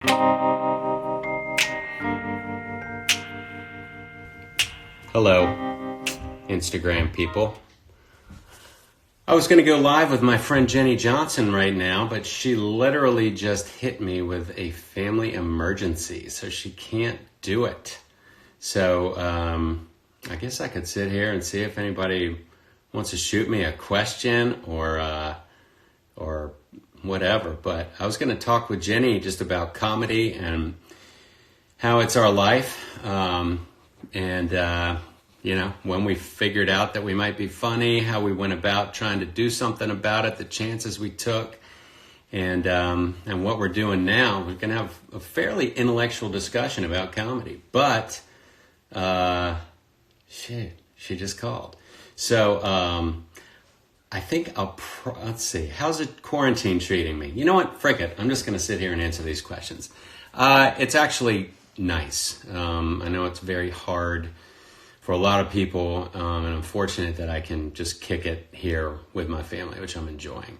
Hello, Instagram people. I was going to go live with my friend Jenny Johnson right now, but she literally just hit me with a family emergency, so she can't do it. So I guess I could sit here and see if anybody wants to shoot me a question or whatever. But I was going to talk with Jenny just about comedy and how it's our life. When we figured out that we might be funny, how we went about trying to do something about it, the chances we took, and what we're doing now. We're going to have a fairly intellectual discussion about comedy. But, she just called. So, I think let's see, how's it quarantine treating me? You know what, frick it, I'm just going to sit here and answer these questions. It's actually nice. I know it's very hard for a lot of people, and I'm fortunate that I can just kick it here with my family, which I'm enjoying.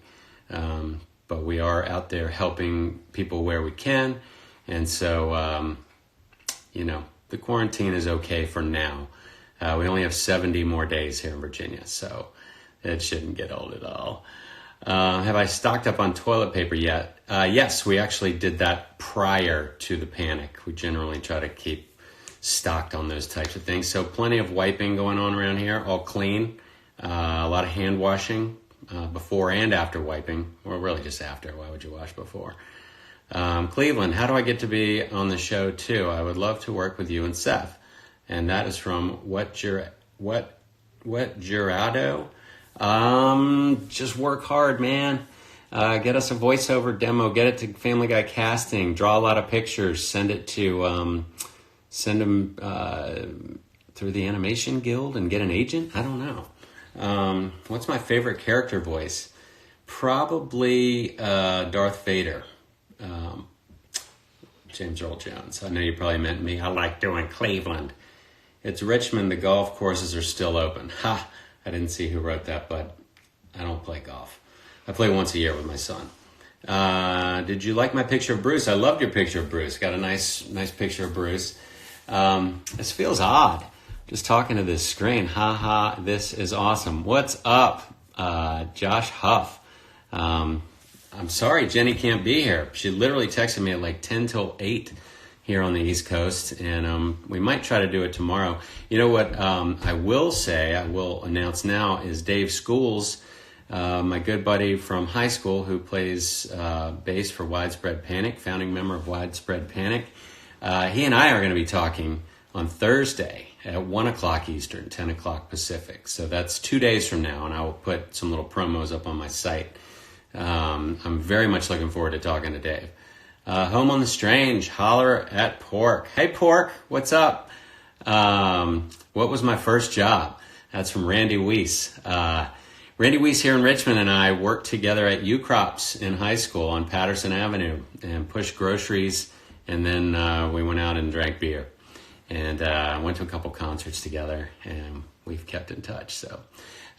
But we are out there helping people where we can, and so, the quarantine is okay for now. We only have 70 more days here in Virginia, so it shouldn't get old at all. Have I stocked up on toilet paper yet? Yes, we actually did that prior to the panic. We generally try to keep stocked on those types of things. So plenty of wiping going on around here, all clean. A lot of hand washing before and after wiping. Well, really just after. Why would you wash before? Cleveland, how do I get to be on the show too? I would love to work with you and Seth. And that is from what Jurado? Just work hard, man. Get us a voiceover demo. Get it to Family Guy Casting. Draw a lot of pictures. Send them through the Animation Guild and get an agent. I don't know. What's my favorite character voice? Probably Darth Vader. James Earl Jones. I know you probably meant me. I like doing Cleveland. It's Richmond. The golf courses are still open. Ha! I didn't see who wrote that, but I don't play golf. I play once a year with my son. Did you like my picture of Bruce? I loved your picture of Bruce. Got a nice picture of Bruce. This feels odd, just talking to this screen. Ha, this is awesome. What's up, Josh Huff? I'm sorry Jenny can't be here. She literally texted me at like 10 till 8 here on the East Coast, and we might try to do it tomorrow. You know what I will announce now is Dave Schools, my good buddy from high school who plays bass for Widespread Panic, founding member of Widespread Panic. He and I are going to be talking on Thursday at 1 o'clock Eastern, 10 o'clock Pacific. So that's 2 days from now, and I will put some little promos up on my site. I'm very much looking forward to talking to Dave. Home on the Strange, holler at Pork. Hey, Pork, what's up? What was my first job? That's from Randy Weiss. Randy Weiss here in Richmond and I worked together at U-Crops in high school on Patterson Avenue and pushed groceries, and then we went out and drank beer. And went to a couple concerts together, and we've kept in touch. So,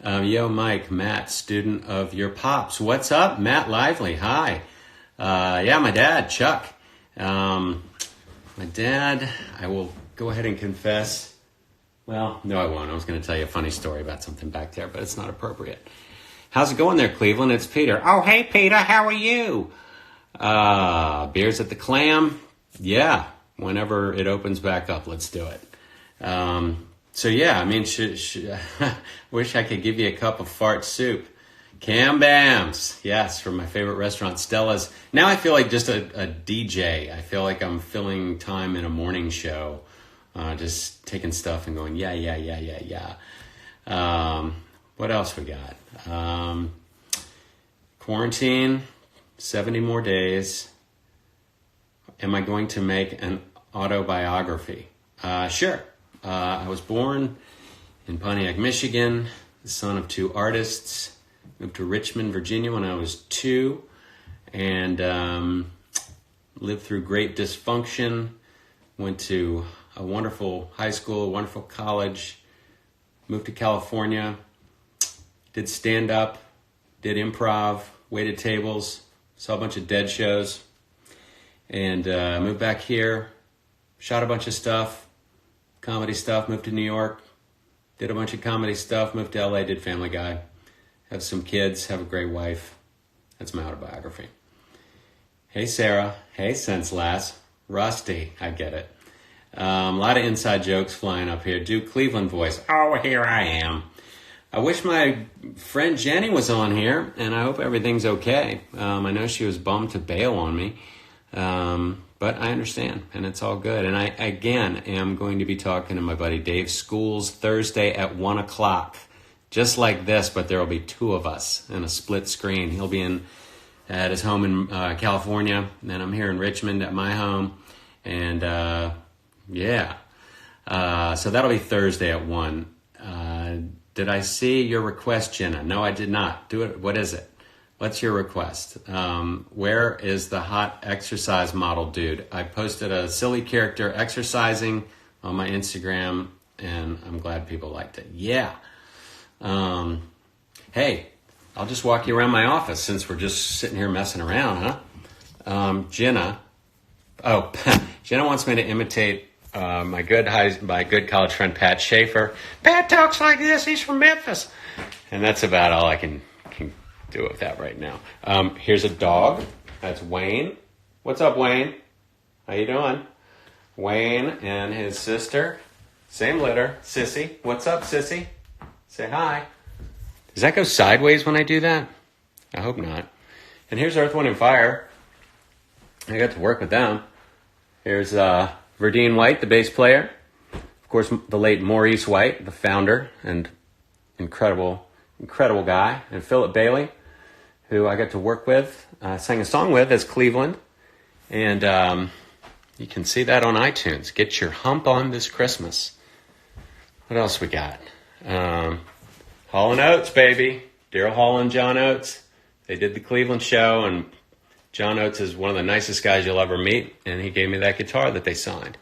yo, Mike, Matt, student of your pops. What's up, Matt Lively? Hi. My dad, Chuck. My dad, I will go ahead and confess. Well, no, I won't. I was going to tell you a funny story about something back there, but it's not appropriate. How's it going there, Cleveland? It's Peter. Oh, hey, Peter, how are you? Beers at the Clam. Yeah, whenever it opens back up, let's do it. Wish I could give you a cup of fart soup. Cam Bams, yes, from my favorite restaurant, Stella's. Now I feel like just a DJ. I feel like I'm filling time in a morning show, just taking stuff and going, yeah. What else we got? Quarantine, 70 more days. Am I going to make an autobiography? Sure. I was born in Pontiac, Michigan, the son of two artists. Moved to Richmond, Virginia when I was 2, and lived through great dysfunction. Went to a wonderful high school, a wonderful college. Moved to California. Did stand-up, did improv, waited tables, saw a bunch of dead shows. and moved back here, shot a bunch of stuff, comedy stuff, moved to New York, did a bunch of comedy stuff, moved to LA, did Family Guy, have some kids, have a great wife. That's my autobiography. Hey, Sarah. Hey, Sense Lass. Rusty. I get it. A lot of inside jokes flying up here. Do Cleveland voice. Oh, here I am. I wish my friend Jenny was on here, and I hope everything's okay. I know she was bummed to bail on me, but I understand, and it's all good. And I, again, am going to be talking to my buddy Dave Schools Thursday at 1 o'clock. Just like this, but there will be two of us in a split screen. He'll be at his home in California, and then I'm here in Richmond at my home. And so that'll be Thursday at 1. Did I see your request, Jenna? No, I did not. Do it. What is it? What's your request? Where is the hot exercise model dude? I posted a silly character exercising on my Instagram, and I'm glad people liked it. Yeah. Hey, I'll just walk you around my office since we're just sitting here messing around, huh? Jenna wants me to imitate my good college friend Pat Schaefer. Pat talks like this. He's from Memphis, and that's about all I can do with that right now. Here's a dog. That's Wayne. What's up, Wayne? How you doing? Wayne and his sister, same litter. Sissy. What's up, Sissy? Say hi. Does that go sideways when I do that? I hope not. And here's Earth, Wind, and Fire. I got to work with them. Here's Verdine White, the bass player. Of course, the late Maurice White, the founder and incredible guy. And Philip Bailey, who I got to work with, sang a song with as Cleveland. And you can see that on iTunes. Get your hump on this Christmas. What else we got? Hall & Oates, baby. Daryl Hall and John Oates. They did the Cleveland show, and John Oates is one of the nicest guys you'll ever meet, and he gave me that guitar that they signed.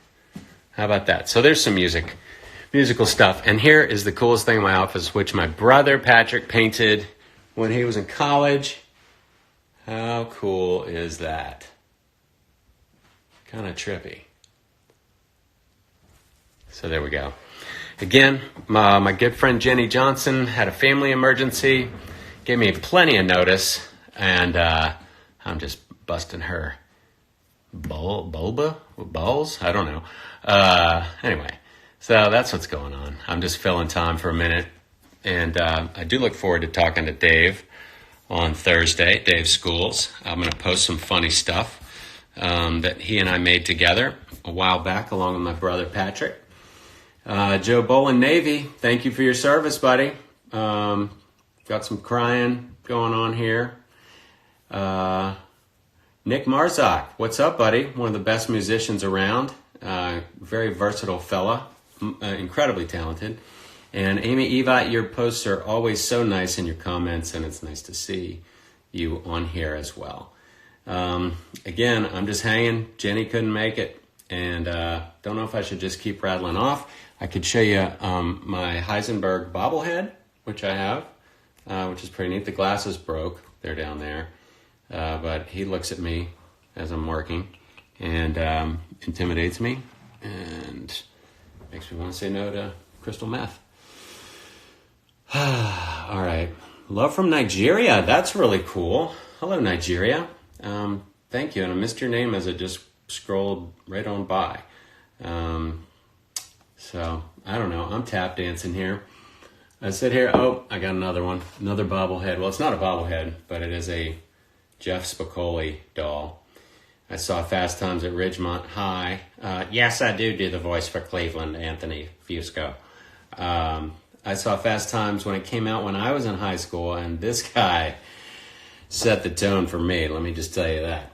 How about that? So there's some musical stuff. And here is the coolest thing in my office, which my brother Patrick painted when he was in college. How cool is that? Kind of trippy. So there we go. Again, my good friend Jenny Johnson had a family emergency, gave me plenty of notice, and I'm just busting her balls? I don't know. Anyway, so that's what's going on. I'm just filling time for a minute, and I do look forward to talking to Dave on Thursday, Dave Schools. I'm going to post some funny stuff that he and I made together a while back along with my brother Patrick. Joe Bolin Navy, thank you for your service, buddy. Got some crying going on here. Nick Marzak, what's up, buddy? One of the best musicians around. Very versatile fella, incredibly talented. And Amy Evott, your posts are always so nice in your comments, and it's nice to see you on here as well. Again, I'm just hanging. Jenny couldn't make it, and don't know if I should just keep rattling off. I could show you my Heisenberg bobblehead, which I have, which is pretty neat. The glasses broke. They're down there. But he looks at me as I'm working and intimidates me and makes me want to say no to crystal meth. All right. Love from Nigeria. That's really cool. Hello, Nigeria. Thank you. And I missed your name as it just scrolled right on by. So, I don't know. I'm tap dancing here. I sit here. Oh, I got another one. Another bobblehead. Well, it's not a bobblehead, but it is a Jeff Spicoli doll. I saw Fast Times at Ridgemont High. Yes, I do the voice for Cleveland, Anthony Fusco. I saw Fast Times when it came out when I was in high school, and this guy set the tone for me. Let me just tell you that.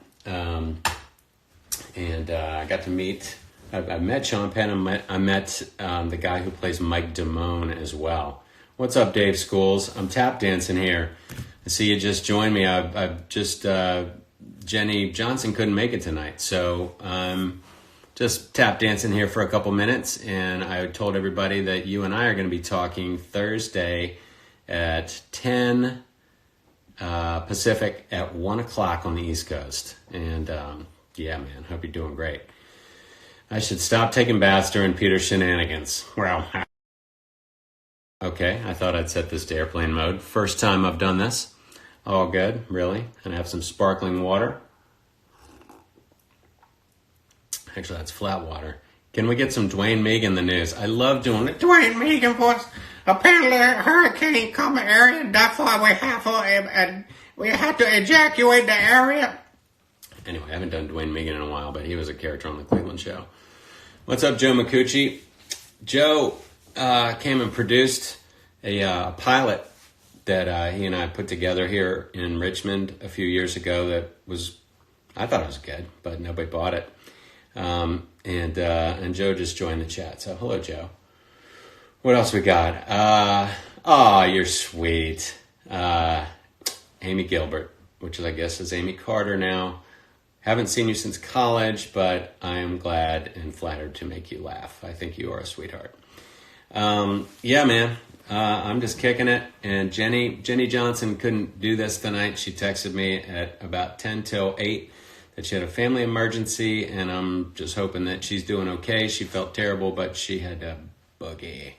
I got to meet... I met Sean Penn. I met the guy who plays Mike Damone as well. What's up, Dave Schools? I'm tap dancing here. I see you just joined me. Jenny Johnson couldn't make it tonight, so I'm just tap dancing here for a couple minutes. And I told everybody that you and I are going to be talking Thursday at 10 Pacific at 1 o'clock on the East Coast. And Yeah, man. Hope you're doing great. I should stop taking baths during Peter's shenanigans. Well, okay. I thought I'd set this to airplane mode. First time I've done this. All good, really. And I have some sparkling water. Actually, that's flat water. Can we get some Dwayne Meek in the news? I love doing it. Dwayne Meek voice. Apparently, a hurricane come area, and that's why we have to evacuate the area. Anyway, I haven't done Dwayne Megan in a while, but he was a character on the Cleveland show. What's up, Joe Micucci? Joe came and produced a pilot that he and I put together here in Richmond a few years ago that was, I thought it was good, but nobody bought it. And Joe just joined the chat. So hello, Joe. What else we got? You're sweet. Amy Gilbert, which is, I guess, is Amy Carter now. Haven't seen you since college, but I am glad and flattered to make you laugh. I think you are a sweetheart. Yeah, man. I'm just kicking it. And Jenny Johnson couldn't do this tonight. She texted me at about 10 till 8 that she had a family emergency, and I'm just hoping that she's doing okay. She felt terrible, but she had a boogie.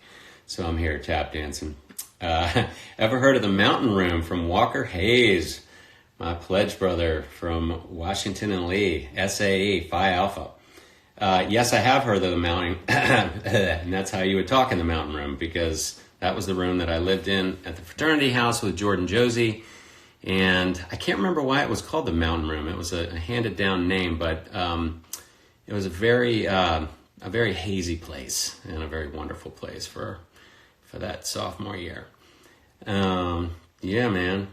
So I'm here tap dancing. Ever heard of the Mountain Room from Walker Hayes? My pledge brother from Washington and Lee, SAE, Phi Alpha. Yes, I have heard of the Mountain, and that's how you would talk in the Mountain Room, because that was the room that I lived in at the fraternity house with Jordan Josie. And I can't remember why it was called the Mountain Room. It was a handed down name, but it was a very hazy place and a very wonderful place for that sophomore year. Yeah, man.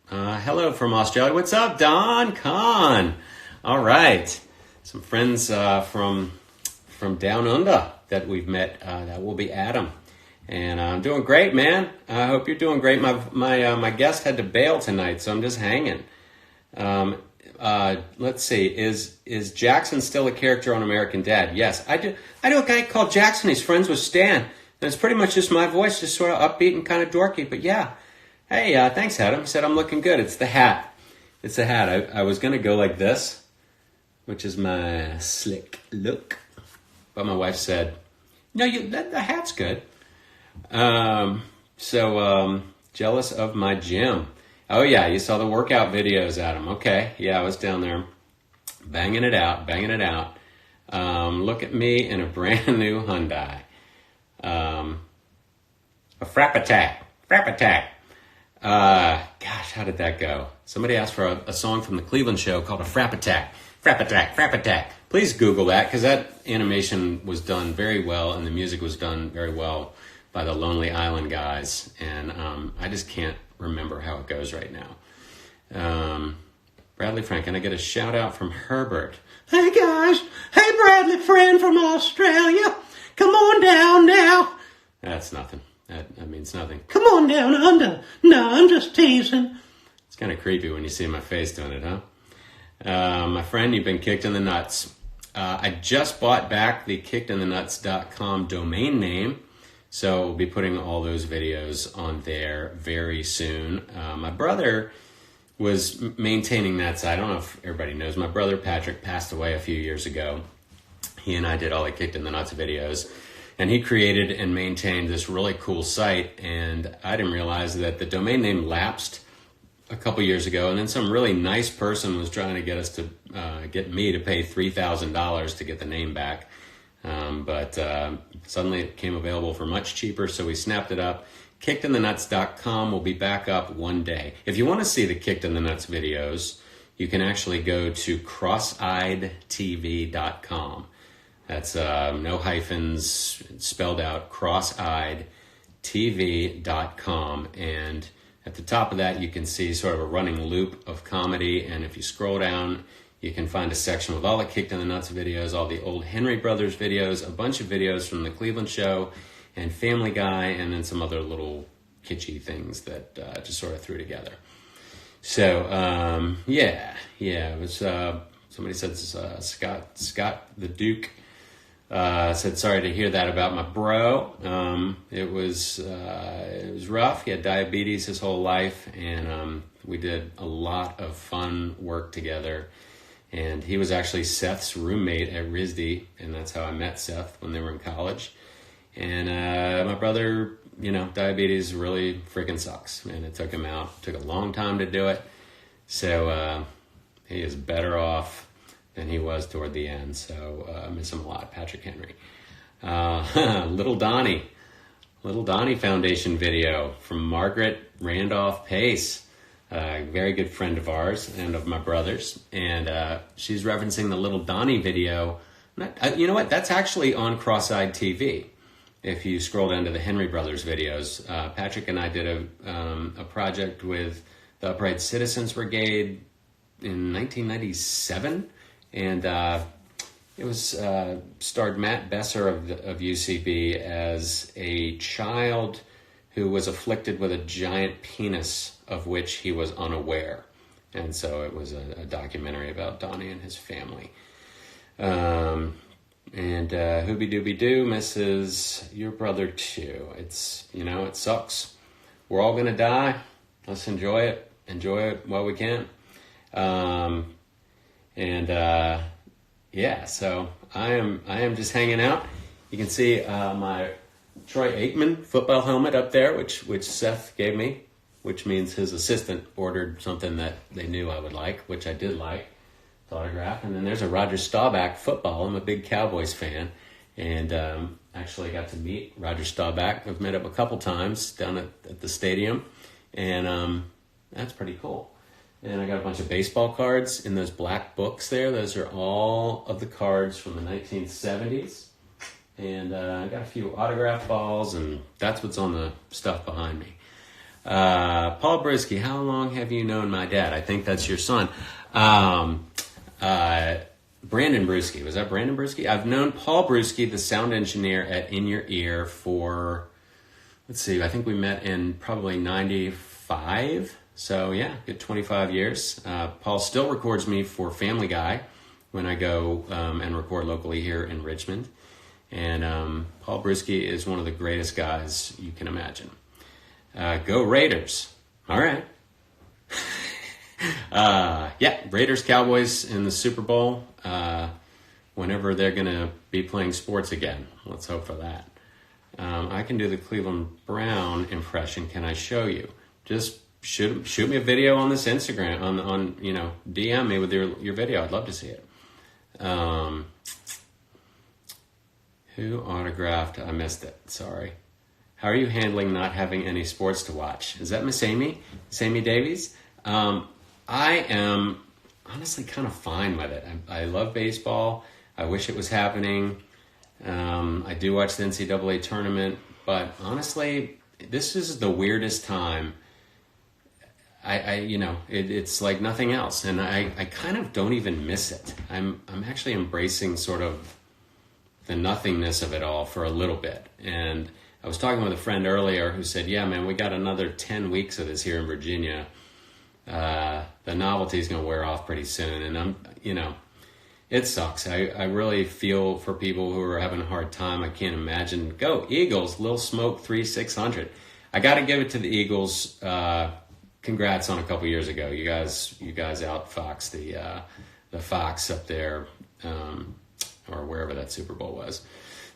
Hello from Australia. What's up, Don Khan? All right. Some friends from down under that we've met. That will be Adam. And I'm doing great, man. I hope you're doing great. My guest had to bail tonight, so I'm just hanging. Let's see. Is Jackson still a character on American Dad? Yes, I do. I know a guy called Jackson. He's friends with Stan. And it's pretty much just my voice, just sort of upbeat and kind of dorky. But yeah. Hey, thanks, Adam. He said I'm looking good. It's the hat. It's the hat. I was going to go like this, which is my slick look. But my wife said, no, the hat's good. Jealous of my gym. Oh yeah, you saw the workout videos, Adam. Okay, yeah, I was down there banging it out. Look at me in a brand new Hyundai. A Frap Attack. Gosh, how did that go? Somebody asked for a song from the Cleveland show called a Frap Attack. Frap Attack. Please Google that, because that animation was done very well and the music was done very well by the Lonely Island guys. And I just can't remember how it goes right now. Bradley Frank, can I get a shout out from Herbert? Hey guys, hey Bradley friend from Australia. Come on down now. That's nothing. That means nothing. Come on down under. No, I'm just teasing. It's kind of creepy when you see my face doing it, huh? My friend, you've been kicked in the nuts. I just bought back the kickedinthenuts.com domain name, so we'll be putting all those videos on there very soon. My brother was maintaining that site. I don't know if everybody knows. My brother Patrick passed away a few years ago. He and I did all the Kicked in the Nuts videos. And he created and maintained this really cool site, and I didn't realize that the domain name lapsed a couple years ago, and then some really nice person was trying to get us to get me to pay $3,000 to get the name back. But suddenly it became available for much cheaper, so we snapped it up. Kickedinthenuts.com will be back up one day. If you want to see the Kicked in the Nuts videos, you can actually go to crosseyeedtv.com. That's no hyphens, spelled out, crosseyeedtv.com. And at the top of that, you can see sort of a running loop of comedy. And if you scroll down, you can find a section with all the Kicked in the Nuts videos, all the old Henry Brothers videos, a bunch of videos from the Cleveland Show and Family Guy, and then some other little kitschy things that just sort of threw together. So, yeah, it was, somebody said Scott the Duke. Said sorry to hear that about my bro. It was rough. He had diabetes his whole life, and we did a lot of fun work together. And he was actually Seth's roommate at RISD, and that's how I met Seth when they were in college. And my brother, diabetes really freaking sucks, and it took him out. It took a long time to do it. So he is better off than he was toward the end. So I miss him a lot, Patrick Henry. Little Donnie Foundation video from Margaret Randolph Pace, a very good friend of ours and of my brother's. And she's referencing the Little Donnie video. You know what? That's actually on Cross-Eyed TV. If you scroll down to the Henry Brothers videos, Patrick and I did a project with the Upright Citizens Brigade in 1997, and it was starred Matt Besser of UCB as a child who was afflicted with a giant penis of which he was unaware, and so it was a documentary about Donnie and his family. And Hooby Dooby Doo misses your brother too. It's, it sucks. We're all gonna die. Let's enjoy it while we can. So I am just hanging out. You can see my Troy Aikman football helmet up there, which Seth gave me, which means his assistant ordered something that they knew I would like, which I did like. Autograph. And then there's a Roger Staubach football. I'm a big Cowboys fan, and actually got to meet Roger Staubach. I've met him a couple times down at the stadium, and that's pretty cool. And I got a bunch of baseball cards in those black books there. Those are all of the cards from the 1970s. And I got a few autograph balls, and that's what's on the stuff behind me. Paul Brisky, how long have you known my dad? I think that's your son. Brandon Bruschi. Was that Brandon Bruschi? I've known Paul Bruschi, the sound engineer at In Your Ear, for, I think we met in probably 95. So yeah, good 25 years. Paul still records me for Family Guy when I go and record locally here in Richmond. And Paul Bruschi is one of the greatest guys you can imagine. Go Raiders. All right. Raiders, Cowboys in the Super Bowl, whenever they're going to be playing sports again. Let's hope for that. I can do the Cleveland Brown impression. Can I show you? Just shoot me a video on this Instagram, on DM me with your video. I'd love to see it. Who autographed? I missed it. Sorry. How are you handling not having any sports to watch? Is that Miss Amy? Miss Amy Davies? I am honestly kind of fine with it. I love baseball. I wish it was happening. I do watch the NCAA tournament, but honestly, this is the weirdest time. It's like nothing else, and I kind of don't even miss it. I'm actually embracing sort of the nothingness of it all for a little bit. And I was talking with a friend earlier who said, yeah, man, we got another 10 weeks of this here in Virginia. The novelty is going to wear off pretty soon. And it sucks. I really feel for people who are having a hard time. I can't imagine. Go Eagles, Lil Smoke 3600. I got to give it to the Eagles. Congrats on a couple years ago. You guys outfoxed the Fox up there, or wherever that Super Bowl was.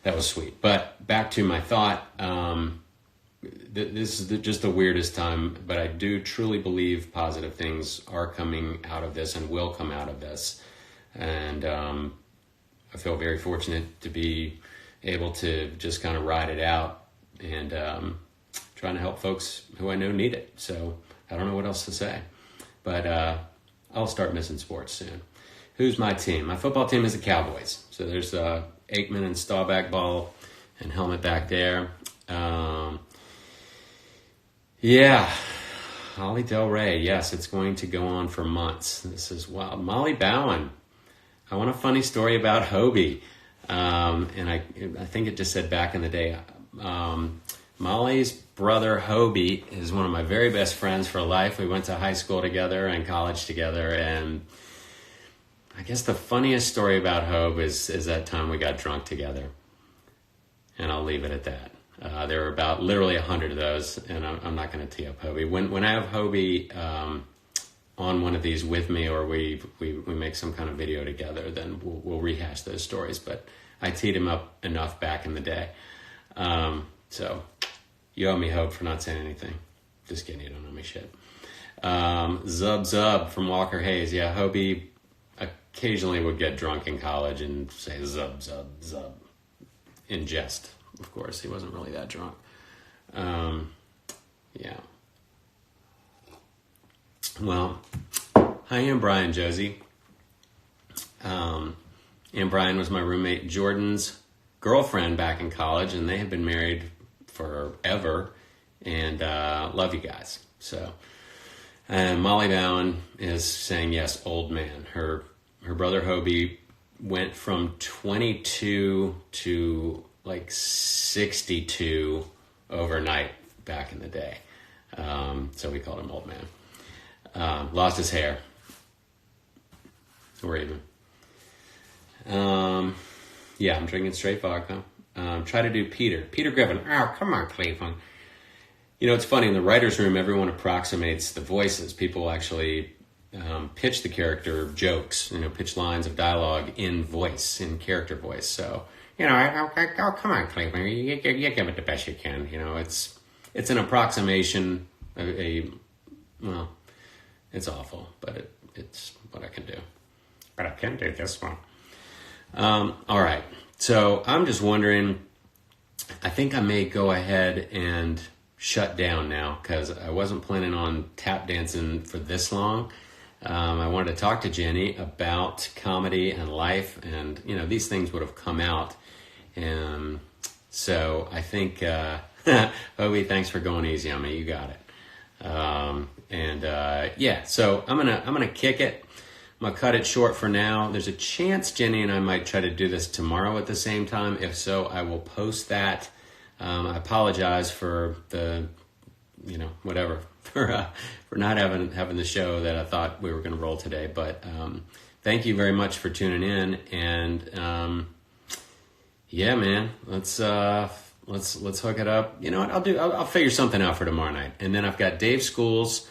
That was sweet. But back to my thought. This is just the weirdest time, but I do truly believe positive things are coming out of this and will come out of this. And I feel very fortunate to be able to just kind of ride it out and trying to help folks who I know need it. So I don't know what else to say, but I'll start missing sports soon. Who's my team? My football team is the Cowboys. So there's Aikman and Staubach ball and helmet back there. Holly Del Rey. Yes, it's going to go on for months. This is wild. Molly Bowen. I want a funny story about Hobie. And I think it just said back in the day. Molly's brother Hobie is one of my very best friends for life. We went to high school together and college together. And I guess the funniest story about Hobe is that time we got drunk together. And I'll leave it at that. There were about literally 100 of those, and I'm not going to tee up Hobie. When I have Hobie on one of these with me, or we make some kind of video together, then we'll rehash those stories. But I teed him up enough back in the day. So you owe me hope for not saying anything. Just kidding, you don't owe me shit. Zub from Walker Hayes. Yeah, Hobie occasionally would get drunk in college and say zub, in jest. Of course, he wasn't really that drunk. Yeah. Well, hi, Ann Brian, Josie. Ann Brian was my roommate Jordan's girlfriend back in college, and they have been married forever, and love you guys. So, and Molly Bowen is saying yes, old man. Her brother Hobie went from 22 to like 62 overnight back in the day. So we called him old man. Lost his hair. We're even. Yeah, I'm drinking straight vodka. Try to do Peter Griffin. Oh, come on, Cleveland. You know, it's funny, in the writer's room, everyone approximates the voices. People actually pitch the character jokes, pitch lines of dialogue in voice, in character voice. So, oh, come on, Cleveland, you give it the best you can. It's an approximation, well, it's awful, but it's what I can do. But I can do this one. All right, so I'm just wondering, I think I may go ahead and shut down now, because I wasn't planning on tap dancing for this long. I wanted to talk to Jenny about comedy and life, and these things would have come out. So I think Hobie, thanks for going easy on me. You got it. Yeah, so I'm gonna kick it. I'm gonna cut it short for now. There's a chance Jenny and I might try to do this tomorrow at the same time. If so, I will post that. I apologize for the, whatever, for not having the show that I thought we were going to roll today. But thank you very much for tuning in. And yeah, man, let's hook it up. You know what? I'll figure something out for tomorrow night. And then I've got Dave Schools,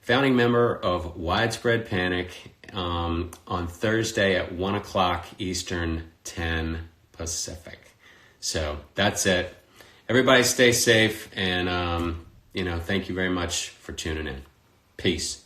founding member of Widespread Panic, on Thursday at 1:00 Eastern, 10 Pacific. So that's it. Everybody stay safe, and thank you very much for tuning in. Peace.